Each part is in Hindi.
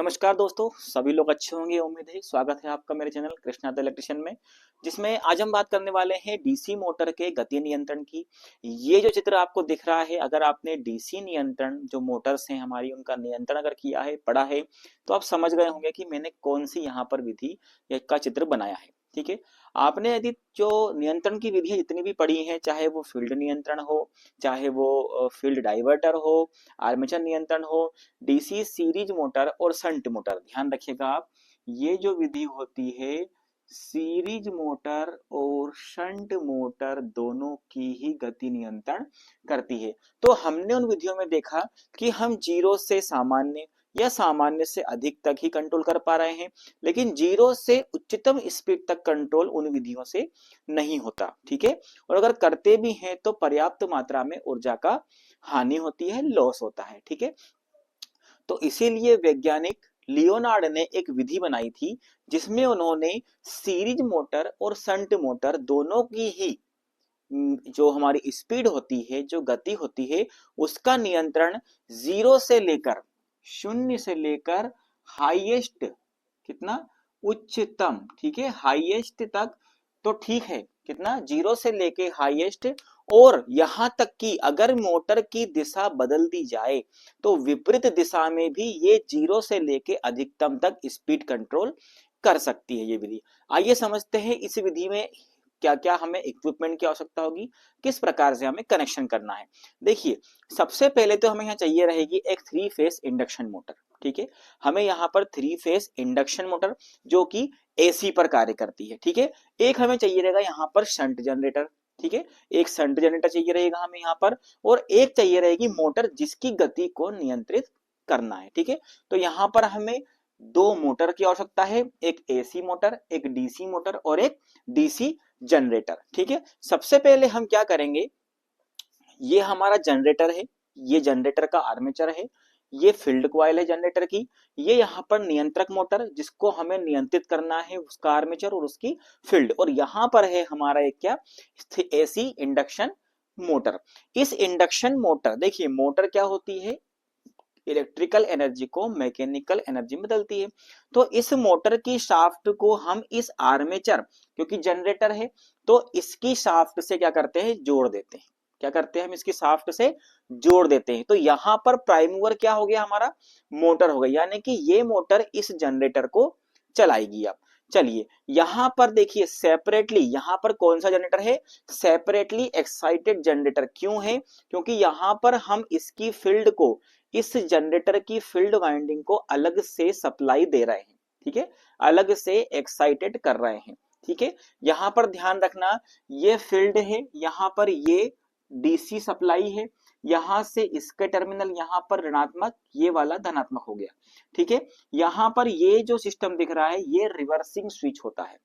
नमस्कार दोस्तों, सभी लोग अच्छे होंगे उम्मीद है। स्वागत है आपका मेरे चैनल कृष्णा द इलेक्ट्रिशियन में, जिसमें आज हम बात करने वाले हैं डीसी मोटर के गति नियंत्रण की। ये जो चित्र आपको दिख रहा है, अगर आपने डीसी नियंत्रण जो मोटर्स हैं हमारी उनका नियंत्रण अगर किया है, पढ़ा है, तो आप समझ गए होंगे कि मैंने कौन सी यहाँ पर विधि का चित्र बनाया है। ठीक है, आपने यदि जो नियंत्रण की विधियां जितनी भी पढ़ी हैं, चाहे वो फील्ड नियंत्रण हो, चाहे वो फील्ड डाइवर्टर हो, आर्मेचर नियंत्रण हो, डीसी सीरीज मोटर और शंट मोटर, ध्यान रखिएगा आप, ये जो विधि होती है सीरीज मोटर और शंट मोटर दोनों की ही गति नियंत्रण करती है। तो हमने उन विधियों में देखा कि हम जीरो से सामान्य या सामान्य से अधिक तक ही कंट्रोल कर पा रहे हैं, लेकिन जीरो से उच्चतम स्पीड तक कंट्रोल उन विधियों से नहीं होता। ठीक है, और अगर करते भी हैं तो पर्याप्त मात्रा में ऊर्जा का हानि होती है, लॉस होता है। ठीक है, तो इसीलिए वैज्ञानिक लियोनार्ड ने एक विधि बनाई थी जिसमें उन्होंने सीरीज मोटर और शंट मोटर दोनों की ही जो हमारी स्पीड होती है, जो गति होती है, उसका नियंत्रण जीरो से लेकर, शून्य से लेकर हाईएस्ट, कितना, उच्चतम, ठीक है, हाईएस्ट तक, तो ठीक है, कितना, जीरो से लेके हाईएस्ट, और यहां तक कि अगर मोटर की दिशा बदल दी जाए तो विपरीत दिशा में भी ये जीरो से लेके अधिकतम तक स्पीड कंट्रोल कर सकती है ये विधि। आइए समझते हैं इस विधि में क्या क्या हमें इक्विपमेंट की आवश्यकता होगी, किस प्रकार से हमें कनेक्शन करना है। देखिए, सबसे पहले तो हमें यहाँ चाहिए रहेगी एक 3 फेस इंडक्शन मोटर। ठीक है, हमें यहाँ पर 3 फेस इंडक्शन मोटर जो कि एसी पर कार्य करती है। ठीक है, एक हमें चाहिए रहेगा यहाँ पर शंट जनरेटर। ठीक है, एक शंट जनरेटर चाहिए रहेगा हमें यहाँ पर, और एक चाहिए रहेगी मोटर जिसकी गति को नियंत्रित करना है। ठीक है, तो यहाँ पर हमें दो मोटर की आवश्यकता है, एक एसी मोटर, एक डीसी मोटर और एक डीसी जनरेटर। ठीक है, सबसे पहले हम क्या करेंगे, ये हमारा जनरेटर है, ये जनरेटर का आर्मेचर है, ये फील्ड कॉइल है जनरेटर की, ये यहाँ पर नियंत्रक मोटर जिसको हमें नियंत्रित करना है, उसका आर्मेचर और उसकी फील्ड, और यहाँ पर है हमारा एक क्या, एसी इंडक्शन मोटर। इस इंडक्शन मोटर, देखिए मोटर क्या होती है, इलेक्ट्रिकल एनर्जी को मैकेनिकल एनर्जी में बदलती है। तो इस मोटर की शाफ्ट को हम इस आर्मेचर, क्योंकि जनरेटर है तो इसकी शाफ्ट से क्या करते हैं, जोड़ देते हैं। क्या करते हैं, हम इसकी शाफ्ट से जोड़ देते हैं। तो यहां पर प्राइम मूवर क्या हो गया, हमारा मोटर हो गया, यानी कि ये मोटर इस जनरेटर को चलाएगी। अब चलिए यहां पर देखिए सेपरेटली, यहां पर कौन सा जनरेटर है, सेपरेटली एक्साइटेड जनरेटर। क्यों है, क्योंकि यहां पर हम इसकी फील्ड को, इस जनरेटर की फील्ड वाइंडिंग को अलग से सप्लाई दे रहे हैं। ठीक है, अलग से एक्साइटेड कर रहे हैं। ठीक है, यहां पर ध्यान रखना, ये फील्ड है, यहां पर ये डीसी सप्लाई है, यहां से इसके टर्मिनल यहां पर ऋणात्मक, ये वाला धनात्मक हो गया। ठीक है, यहां पर ये जो सिस्टम दिख रहा है ये रिवर्सिंग स्विच होता है।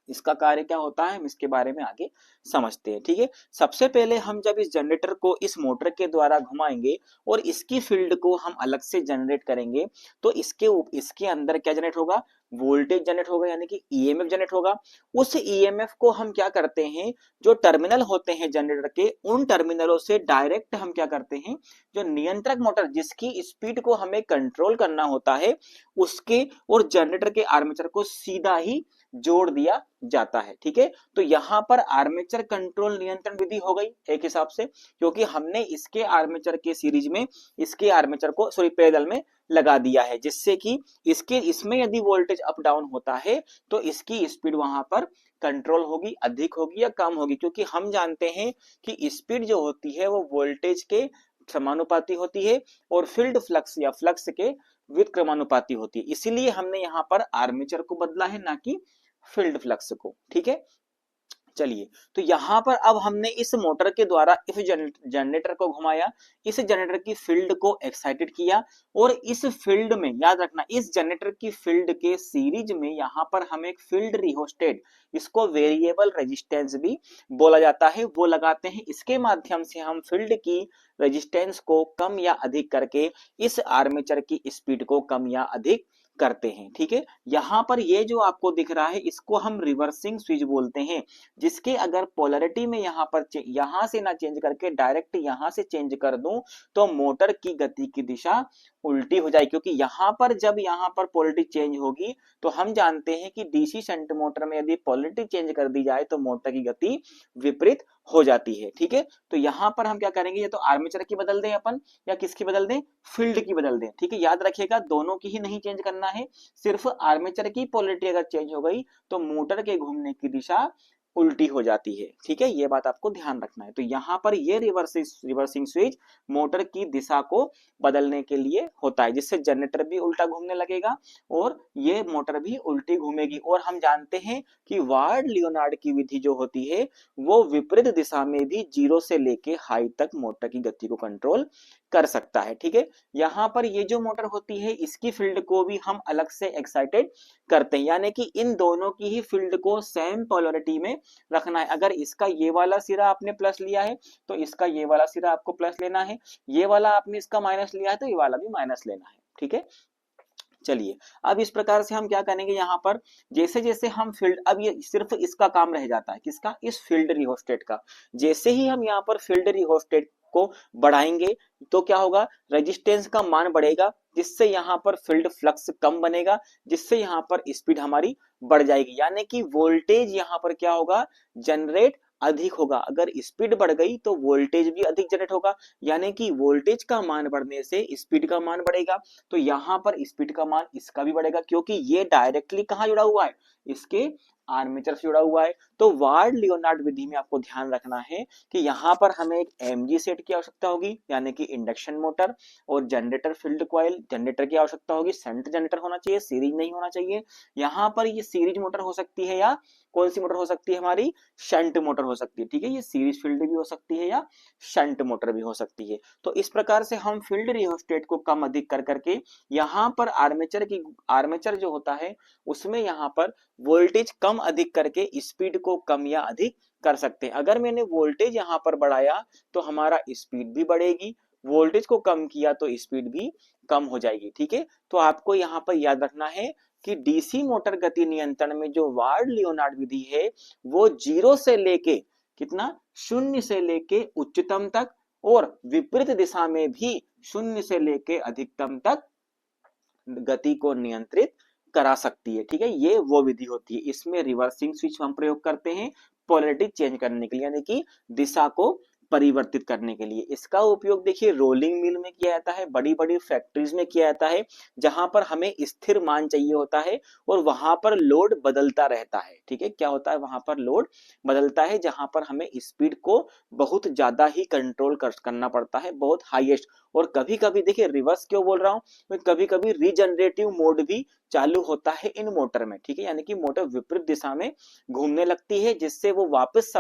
इसका कार्य क्या होता है हम इसके बारे में आगे समझते हैं। ठीक है, सबसे पहले हम जब इस जनरेटर को इस मोटर के द्वारा घुमाएंगे और इसकी फील्ड को हम अलग से जनरेट करेंगे, तो इसके अंदर क्या जनरेट होगा, वोल्टेज जनरेट होगा, यानी कि ईएमएफ जनरेट होगा। उस ईएमएफ को हम क्या करते हैं, जो टर्मिनल होते हैं जनरेटर के, उन टर्मिनलों से डायरेक्ट हम क्या करते हैं, जो नियंत्रक मोटर जिसकी स्पीड को हमें कंट्रोल करना होता है, उसके और जनरेटर के आर्मेचर को सीधा ही जोड़ दिया जाता है। ठीक है, तो यहां पर आर्मेचर कंट्रोल नियंत्रण विधि हो गई एक हिसाब से, क्योंकि हमने इसके आर्मेचर के सीरीज में इसके आर्मेचर को पैरेलल में लगा दिया है, जिससे कि इसमें यदि वोल्टेज अप डाउन होता है तो इसकी स्पीड वहां पर कंट्रोल होगी, अधिक होगी या कम होगी, क्योंकि हम जानते हैं कि स्पीड जो होती है वो वोल्टेज के समानुपाती होती है और फील्ड फ्लक्स या फ्लक्स के व्युत्क्रमानुपाती होती है। इसीलिए हमने यहाँ पर आर्मेचर को बदला है, ना कि फील्ड फ्लक्स को। ठीक है, चलिए, तो यहां पर अब हमने इस मोटर के द्वारा इस जनरेटर को घुमाया, इस जनरेटर की फील्ड को एक्साइटेड किया, और इस फील्ड में याद रखना, इस जनरेटर की फील्ड के सीरीज में यहां पर हम एक फील्ड रिहोस्टेट, इसको वेरिएबल रेजिस्टेंस भी बोला जाता है, वो लगाते हैं। इसके माध्यम से हम फील्ड की रेजिस्टेंस को कम या अधिक करके इस आर्मेचर की स्पीड को कम या अधिक करते हैं। ठीक है, यहाँ पर ये जो आपको दिख रहा है इसको हम रिवर्सिंग स्विच बोलते हैं, जिसके अगर पोलैरिटी में यहाँ पर यहाँ से ना चेंज करके डायरेक्ट यहाँ से चेंज कर दूं तो मोटर की गति की दिशा उल्टी हो जाएगी, क्योंकि यहाँ पर जब यहाँ पर पोलैरिटी चेंज होगी तो हम जानते हैं कि डीसी शंट मोटर में यदि पोलैरिटी चेंज कर दी जाए तो मोटर की गति विपरीत हो जाती है। ठीक है, तो यहाँ पर हम क्या करेंगे, या तो आर्मेचर की बदल दें अपन या किसकी बदल दें, फील्ड की बदल दें। ठीक है, याद रखिएगा दोनों की ही नहीं चेंज करना है, सिर्फ आर्मेचर की पोलैरिटी अगर चेंज हो गई तो मोटर के घूमने की दिशा उल्टी हो जाती है। ठीक है, ये बात आपको ध्यान रखना है। तो यहाँ पर ये रिवर्सिंग स्विच मोटर की दिशा को बदलने के लिए होता है, जिससे जनरेटर भी उल्टा घूमने लगेगा और ये मोटर भी उल्टी घूमेगी। और हम जानते हैं कि वार्ड लियोनार्ड की विधि जो होती है वो विपरीत दिशा में भी 0 से लेके हाई तक मोटर की गति को कंट्रोल कर सकता है। ठीक है, यहाँ पर ये जो मोटर होती है इसकी फील्ड को भी हम अलग से एक्साइटेड करते हैं, यानी कि इन दोनों की ही फील्ड को सेम पोलैरिटी में रखना है। अगर इसका ये वाला सिरा आपने प्लस लिया है तो इसका ये वाला सिरा आपको प्लस लेना है, ये वाला आपने इसका माइनस लिया है तो ये वाला भी माइनस लेना है। ठीक है, चलिए अब इस प्रकार से हम क्या करेंगे, यहाँ पर जैसे जैसे हम फील्ड, अब ये सिर्फ इसका काम रह जाता है, किसका, इस फील्ड रिहोस्टेट का। जैसे ही हम यहाँ पर फील्ड रिहोस्टेट को बढ़ाएंगे तो क्या होगा, रेजिस्टेंस का मान बढ़ेगा, जिससे यहाँ पर फील्ड फ्लक्स कम बनेगा, जिससे यहाँ पर स्पीड हमारी बढ़ जाएगी, यानी कि वोल्टेज यहाँ पर क्या होगा, जनरेट अधिक होगा। अगर स्पीड बढ़ गई तो वोल्टेज भी अधिक जनरेट होगा, यानी कि वोल्टेज का मान बढ़ने से स्पीड का मान बढ़ेगा। तो यहाँ पर स्पीड का मान इसका भी बढ़ेगा, क्योंकि ये डायरेक्टली कहाँ जुड़ा हुआ है, इसके आर्मेचर से जुड़ा हुआ है। तो वार्ड लियोनार्ड विधि में आपको ध्यान रखना है कि यहाँ पर हमें एक एमजी सेट की आवश्यकता होगी, यानी कि इंडक्शन मोटर, और जनरेटर फील्ड कॉइल, जनरेटर की आवश्यकता होगी, शंट जनरेटर होना चाहिए, सीरीज नहीं होना चाहिए। यहाँ पर ये सीरीज मोटर हो सकती है या कौन सी मोटर हो सकती है, हमारी शंट मोटर हो सकती है। ठीक है, ये सीरीज फील्ड भी हो सकती है या शंट मोटर भी हो सकती है। तो इस प्रकार से हम फील्ड रियोस्टेट को कम अधिक कर करके यहाँ पर आर्मेचर जो होता है उसमें यहाँ पर वोल्टेज कम अधिक करके स्पीड को कम या अधिक कर सकते हैं। अगर मैंने वोल्टेज यहाँ पर बढ़ाया तो हमारा स्पीड भी बढ़ेगी, वोल्टेज को कम किया तो स्पीड भी कम हो जाएगी। ठीक है, तो आपको यहाँ पर याद रखना है कि डीसी मोटर गति नियंत्रण में जो वार्ड लियोनार्ड विधि है वो 0 से लेके कितना, 0 से लेके उच्चतम तक और विपरीत दिशा में भी 0 से लेके अधिकतम तक गति को नियंत्रित करा सकती है। ठीक है, ये वो विधि होती है। इसमें रिवर्सिंग स्विच हम प्रयोग करते हैं पोलैरिटी चेंज करने के लिए, यानी कि दिशा को परिवर्तित करने के लिए। इसका उपयोग देखिए रोलिंग मिल में किया जाता है, बड़ी बड़ी फैक्ट्रीज में किया जाता है, जहां पर हमें स्थिर मान चाहिए होता है और वहां पर लोड बदलता रहता है। ठीक है, क्या होता है, वहां पर लोड बदलता है, जहां पर हमें स्पीड को बहुत ज्यादा ही कंट्रोल करना पड़ता है, बहुत हाईएस्ट। और कभी कभी देखिए रिवर्स क्यों बोल रहा हूँ, कभी कभी रीजनरेटिव मोड भी चालू होता है इन मोटर में। ठीक है, यानी कि मोटर विपरीत दिशा में घूमने लगती है, जिससे वो वापस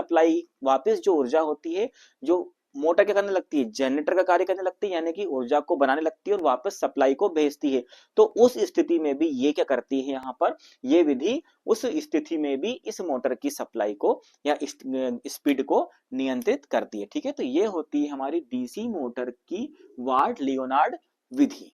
जो ऊर्जा होती है, जो मोटर क्या करने लगती है, जनरेटर का कार्य करने लगती है, यानी कि ऊर्जा को बनाने लगती है और वापस सप्लाई को भेजती है। तो उस स्थिति में भी ये क्या करती है, यहाँ पर ये विधि उस स्थिति में भी इस मोटर की सप्लाई को या स्पीड को नियंत्रित करती है। ठीक है, तो ये होती है हमारी डीसी मोटर की वार्ड लियोनार्ड विधि।